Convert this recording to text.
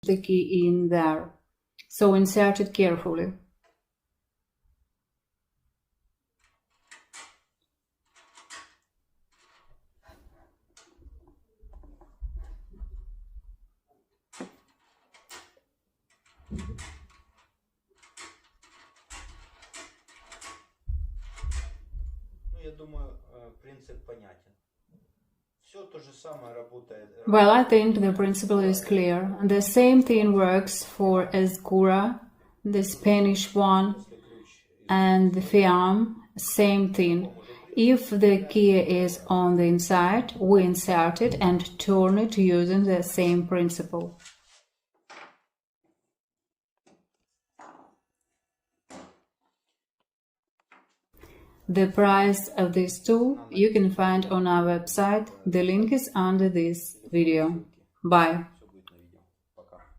the key in there. So insert it carefully. Well, I think the principle is clear. The same thing works for Ezcurra, the Spanish one, and the Fiam, same thing. If the key is on the inside, we insert it and turn it using the same principle. The price of this tool you can find on our website. The link is under this video. Bye.